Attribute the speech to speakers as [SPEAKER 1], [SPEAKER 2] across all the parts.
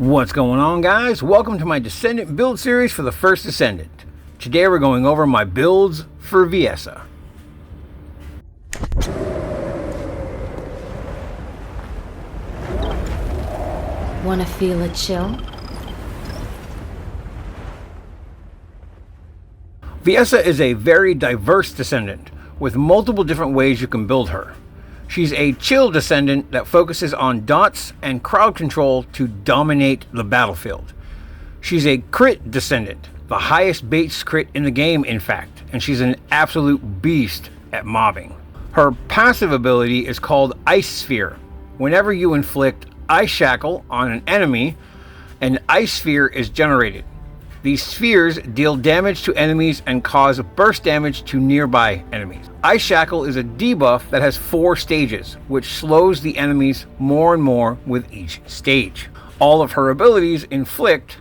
[SPEAKER 1] What's going on, guys? Welcome to my Descendant build series for the First Descendant. Today we're going over my builds for Viessa.
[SPEAKER 2] Wanna feel a chill?
[SPEAKER 1] Viessa is a very diverse Descendant with multiple different ways you can build her. She's a chill Descendant that focuses on dots and crowd control to dominate the battlefield. She's a crit Descendant, the highest base crit in the game in fact, and she's an absolute beast at mobbing. Her passive ability is called Ice Sphere. Whenever you inflict Ice Shackle on an enemy, an Ice Sphere is generated. These spheres deal damage to enemies and cause burst damage to nearby enemies. Ice Shackle is a debuff that has 4 stages, which slows the enemies more and more with each stage. All of her abilities inflict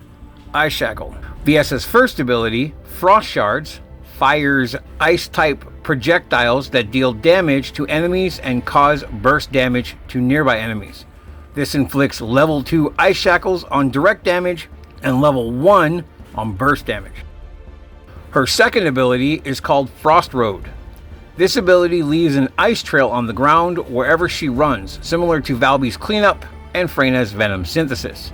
[SPEAKER 1] Ice Shackle. Viessa's first ability, Frost Shards, fires ice-type projectiles that deal damage to enemies and cause burst damage to nearby enemies. This inflicts level 2 Ice Shackles on direct damage and level 1 on burst damage. Her second ability is called Frost Road. This ability leaves an ice trail on the ground wherever she runs, similar to Valby's Cleanup and Freyna's Venom Synthesis.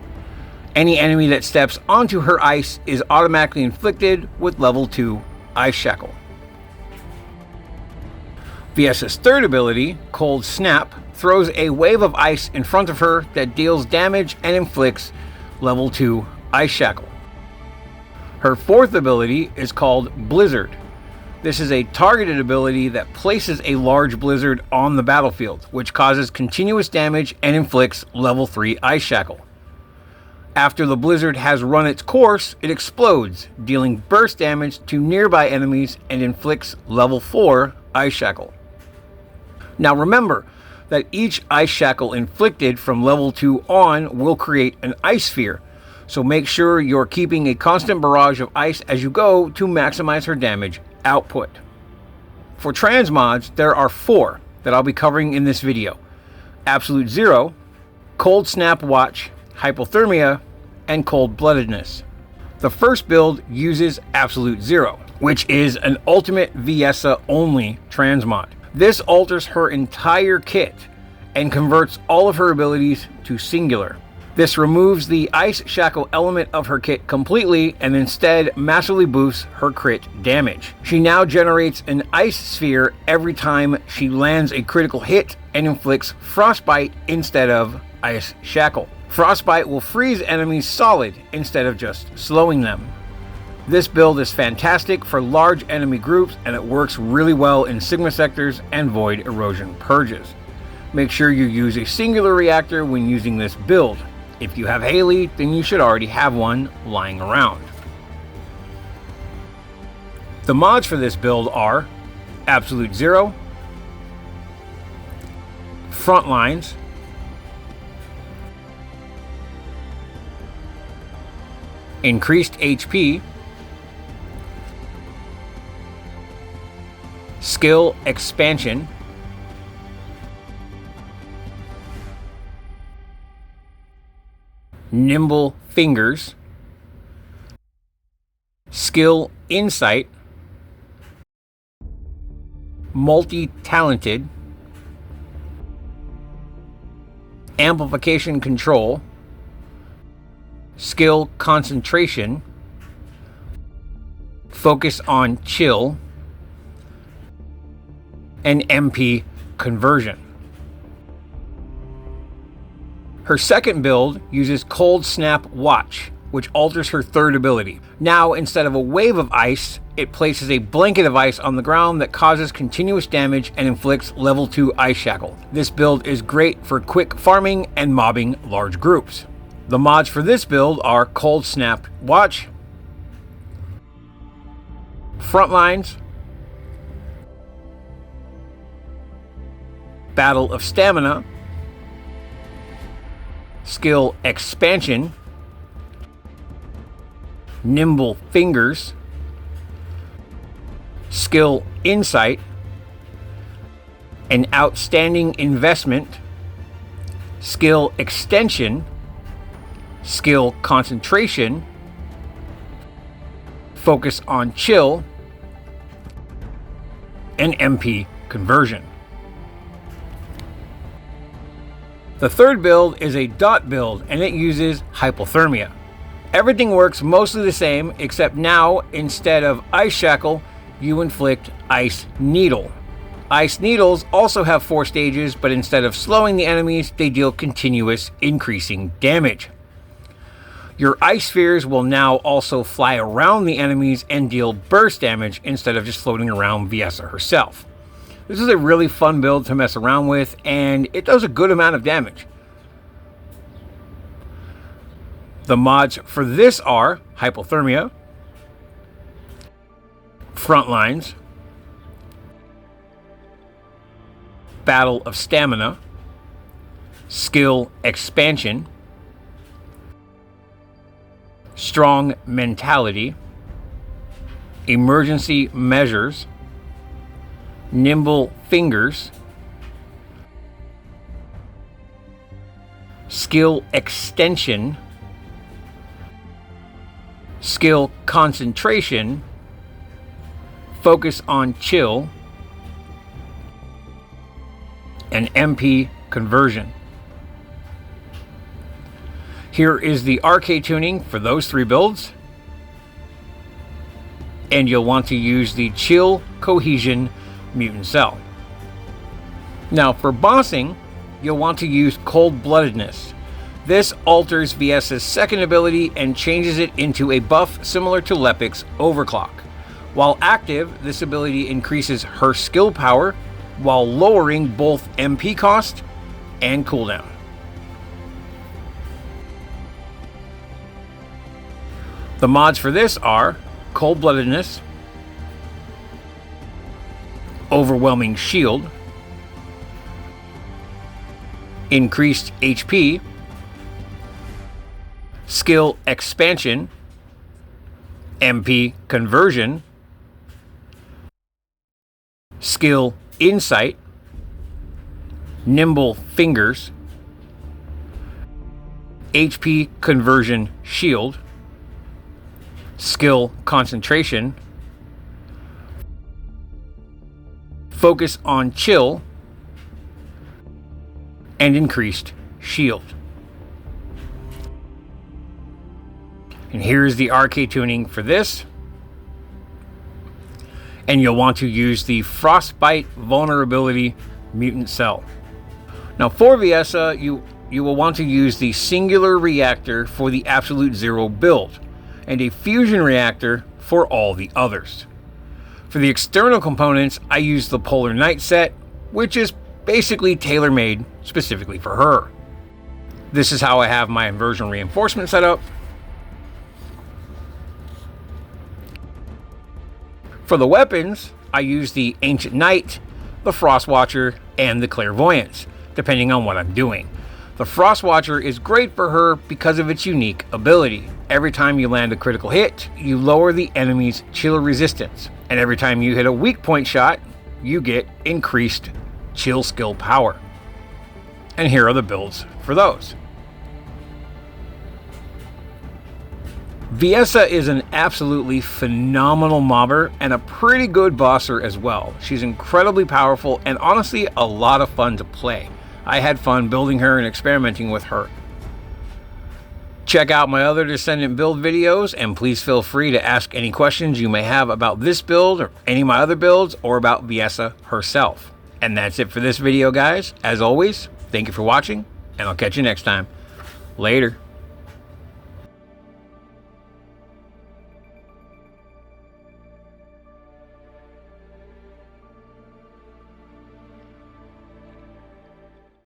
[SPEAKER 1] Any enemy that steps onto her ice is automatically inflicted with level 2 Ice Shackle. Viessa's third ability, Cold Snap, throws a wave of ice in front of her that deals damage and inflicts level 2 Ice Shackle. Her fourth ability is called Blizzard. This is a targeted ability that places a large blizzard on the battlefield, which causes continuous damage and inflicts level 3 Ice Shackle. After the blizzard has run its course, it explodes, dealing burst damage to nearby enemies and inflicts level 4 Ice Shackle. Now remember that each Ice Shackle inflicted from level 2 on will create an Ice Sphere, so make sure you're keeping a constant barrage of ice as you go to maximize her damage output. For transmods, there are 4 that I'll be covering in this video: Absolute Zero, Cold Snap Watch, Hypothermia, and Coldbloodedness. The first build uses Absolute Zero, which is an ultimate Viessa only transmod. This alters her entire kit and converts all of her abilities to singular. This removes the Ice Shackle element of her kit completely and instead massively boosts her crit damage. She now generates an Ice Sphere every time she lands a critical hit and inflicts Frostbite instead of Ice Shackle. Frostbite will freeze enemies solid instead of just slowing them. This build is fantastic for large enemy groups and it works really well in Sigma sectors and Void Erosion purges. Make sure you use a singular reactor when using this build. If you have Haley, then you should already have one lying around. The mods for this build are Absolute Zero, Frontlines, Increased HP, Skill Expansion, Nimble Fingers, Skill Insight, Multi-Talented, Amplification Control, Skill Concentration, Focus on Chill, and MP Conversion. Her second build uses Cold Snap Watch, which alters her third ability. Now, instead of a wave of ice, it places a blanket of ice on the ground that causes continuous damage and inflicts level 2 Ice Shackle. This build is great for quick farming and mobbing large groups. The mods for this build are Cold Snap Watch, Frontlines, Battle of Stamina, Skill Expansion, Nimble Fingers, Skill Insight, an Outstanding Investment, Skill Extension, skill concentration, focus on chill, and MP conversion. The third build is a dot build, and it uses hypothermia. Everything works mostly the same, except now, instead of ice shackle, you inflict ice needle. Ice needles also have 4 stages, but instead of slowing the enemies, they deal continuous increasing damage. Your ice spheres will now also fly around the enemies and deal burst damage instead of just floating around Viessa herself. This is a really fun build to mess around with, and it does a good amount of damage. The mods for this are Hypothermia, Frontlines, Battle of Stamina, Skill Expansion, Strong Mentality, Emergency Measures, Nimble Fingers, Skill Extension, Skill Concentration, Focus on Chill, and MP Conversion. Here is the RK tuning for those 3 builds, and you'll want to use the Chill Cohesion Mutant Cell. Now for bossing, you'll want to use Coldbloodedness. This alters Viessa's second ability and changes it into a buff similar to Lepic's Overclock. While active, this ability increases her skill power while lowering both MP cost and cooldown. The mods for this are Coldbloodedness, Overwhelming Shield, Increased HP, Skill Expansion, MP Conversion, Skill Insight, Nimble Fingers, HP Conversion Shield, Skill Concentration, Focus on Chill, and Increased Shield. And here's the RK tuning for this. And you'll want to use the Frostbite Vulnerability Mutant Cell. Now for Viessa, you will want to use the Singular Reactor for the Absolute Zero build, and a Fusion Reactor for all the others. For the external components, I use the Polar Night set, which is basically tailor-made specifically for her. This is how I have my inversion reinforcement set up. For the weapons, I use the Ancient Knight, the Frost Watcher, and the Clairvoyance, depending on what I'm doing. The Frost Watcher is great for her because of its unique ability. Every time you land a critical hit, you lower the enemy's chill resistance, and every time you hit a weak point shot, you get increased chill skill power. And here are the builds for those. Viessa is an absolutely phenomenal mobber and a pretty good bosser as well. She's incredibly powerful and honestly a lot of fun to play. I had fun building her and experimenting with her. Check out my other Descendant build videos, and please feel free to ask any questions you may have about this build or any of my other builds or about Viessa herself. And that's it for this video, guys. As always, thank you for watching, and I'll catch you next time. Later.